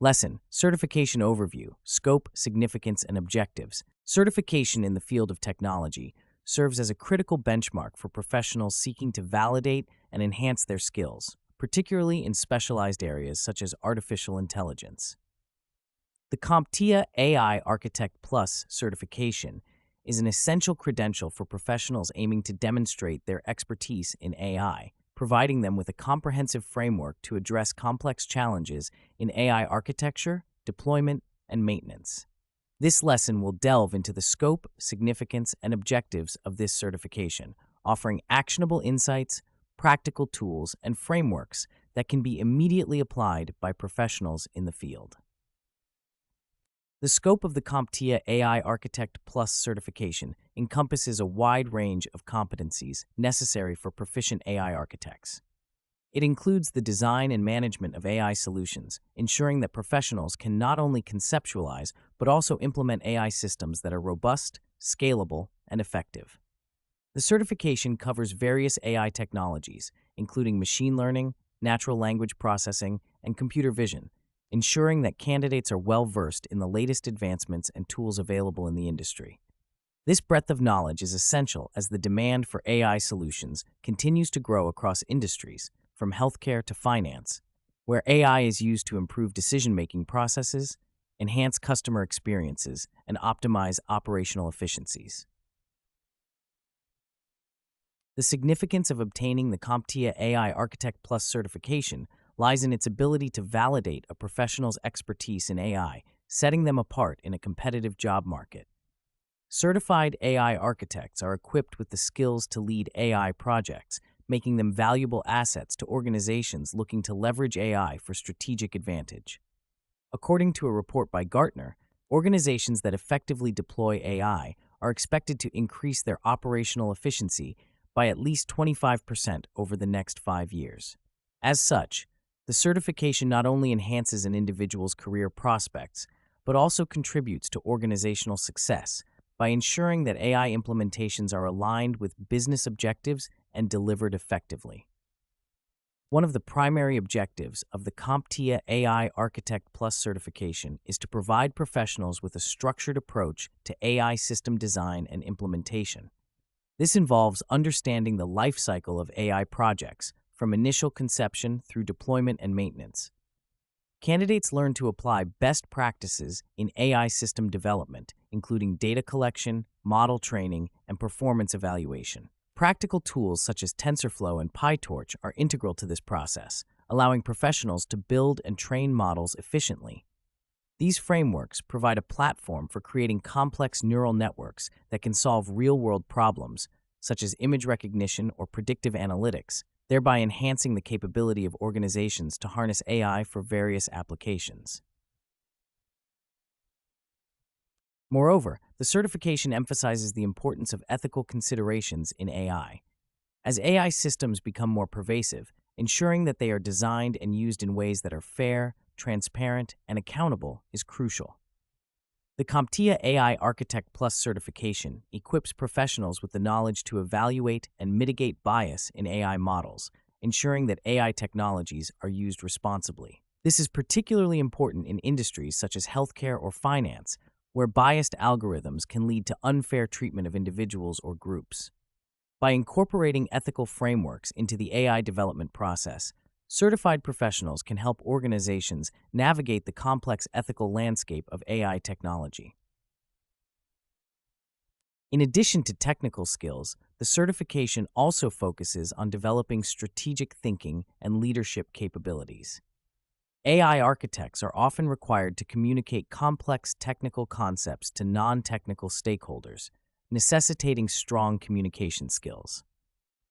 Lesson: Certification Overview, Scope, Significance, and Objectives. Certification in the field of technology serves as a critical benchmark for professionals seeking to validate and enhance their skills, particularly in specialized areas such as artificial intelligence. The CompTIA AI Architect Plus certification is an essential credential for professionals aiming to demonstrate their expertise in AI, providing them with a comprehensive framework to address complex challenges in AI architecture, deployment, and maintenance. This lesson will delve into the scope, significance, and objectives of this certification, offering actionable insights, practical tools, and frameworks that can be immediately applied by professionals in the field. The scope of the CompTIA AI Architect Plus certification encompasses a wide range of competencies necessary for proficient AI architects. It includes the design and management of AI solutions, ensuring that professionals can not only conceptualize but also implement AI systems that are robust, scalable, and effective. The certification covers various AI technologies, including machine learning, natural language processing, and computer vision, ensuring that candidates are well-versed in the latest advancements and tools available in the industry. This breadth of knowledge is essential as the demand for AI solutions continues to grow across industries, from healthcare to finance, where AI is used to improve decision-making processes, enhance customer experiences, and optimize operational efficiencies. The significance of obtaining the CompTIA AI Architect Plus certification lies in its ability to validate a professional's expertise in AI, setting them apart in a competitive job market. Certified AI architects are equipped with the skills to lead AI projects, making them valuable assets to organizations looking to leverage AI for strategic advantage. According to a report by Gartner, organizations that effectively deploy AI are expected to increase their operational efficiency by at least 25% over the next 5 years. As such, the certification not only enhances an individual's career prospects, but also contributes to organizational success by ensuring that AI implementations are aligned with business objectives and delivered effectively. One of the primary objectives of the CompTIA AI Architect Plus certification is to provide professionals with a structured approach to AI system design and implementation. This involves understanding the life cycle of AI projects, from initial conception through deployment and maintenance. Candidates learn to apply best practices in AI system development, including data collection, model training, and performance evaluation. Practical tools such as TensorFlow and PyTorch are integral to this process, allowing professionals to build and train models efficiently. These frameworks provide a platform for creating complex neural networks that can solve real-world problems, such as image recognition or predictive analytics, thereby enhancing the capability of organizations to harness AI for various applications. Moreover, the certification emphasizes the importance of ethical considerations in AI. As AI systems become more pervasive, ensuring that they are designed and used in ways that are fair, transparent, and accountable is crucial. The CompTIA AI Architect Plus certification equips professionals with the knowledge to evaluate and mitigate bias in AI models, ensuring that AI technologies are used responsibly. This is particularly important in industries such as healthcare or finance, where biased algorithms can lead to unfair treatment of individuals or groups. By incorporating ethical frameworks into the AI development process, certified professionals can help organizations navigate the complex ethical landscape of AI technology. In addition to technical skills, the certification also focuses on developing strategic thinking and leadership capabilities. AI architects are often required to communicate complex technical concepts to non-technical stakeholders, necessitating strong communication skills.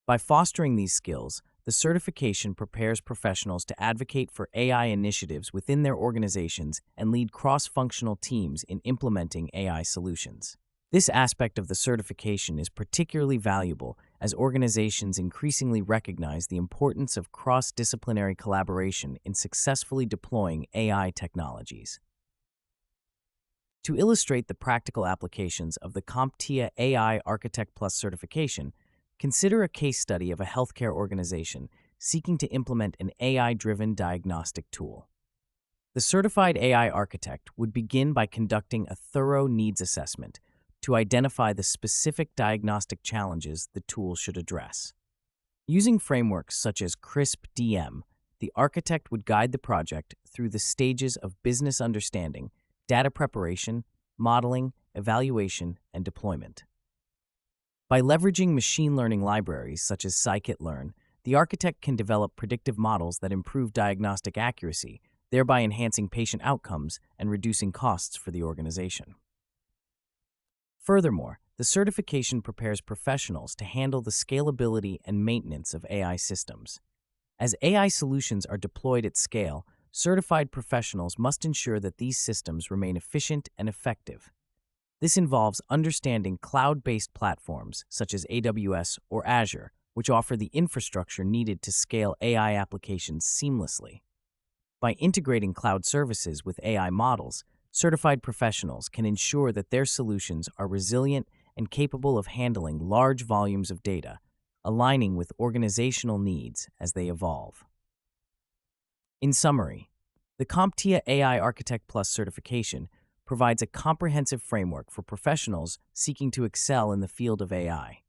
By fostering these skills, the certification prepares professionals to advocate for AI initiatives within their organizations and lead cross-functional teams in implementing AI solutions. This aspect of the certification is particularly valuable as organizations increasingly recognize the importance of cross-disciplinary collaboration in successfully deploying AI technologies. To illustrate the practical applications of the CompTIA AI Architect Plus certification, consider a case study of a healthcare organization seeking to implement an AI-driven diagnostic tool. The certified AI architect would begin by conducting a thorough needs assessment to identify the specific diagnostic challenges the tool should address. Using frameworks such as CRISP-DM, the architect would guide the project through the stages of business understanding, data preparation, modeling, evaluation, and deployment. By leveraging machine learning libraries such as scikit-learn, the architect can develop predictive models that improve diagnostic accuracy, thereby enhancing patient outcomes and reducing costs for the organization. Furthermore, the certification prepares professionals to handle the scalability and maintenance of AI systems. As AI solutions are deployed at scale, certified professionals must ensure that these systems remain efficient and effective. This involves understanding cloud-based platforms such as AWS or Azure, which offer the infrastructure needed to scale AI applications seamlessly. By integrating cloud services with AI models, certified professionals can ensure that their solutions are resilient and capable of handling large volumes of data, aligning with organizational needs as they evolve. In summary, the CompTIA AI Architect Plus certification provides a comprehensive framework for professionals seeking to excel in the field of AI.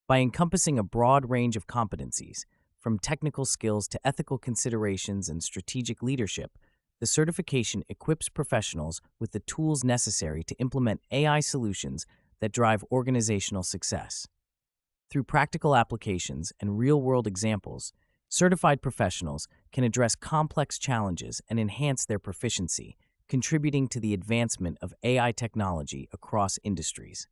By encompassing a broad range of competencies, from technical skills to ethical considerations and strategic leadership, the certification equips professionals with the tools necessary to implement AI solutions that drive organizational success. Through practical applications and real-world examples, certified professionals can address complex challenges and enhance their proficiency, contributing to the advancement of AI technology across industries.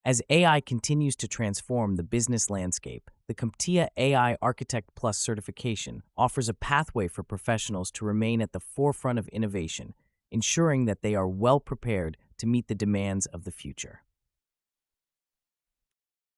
As AI continues to transform the business landscape, the CompTIA AI Architect Plus certification offers a pathway for professionals to remain at the forefront of innovation, ensuring that they are well prepared to meet the demands of the future.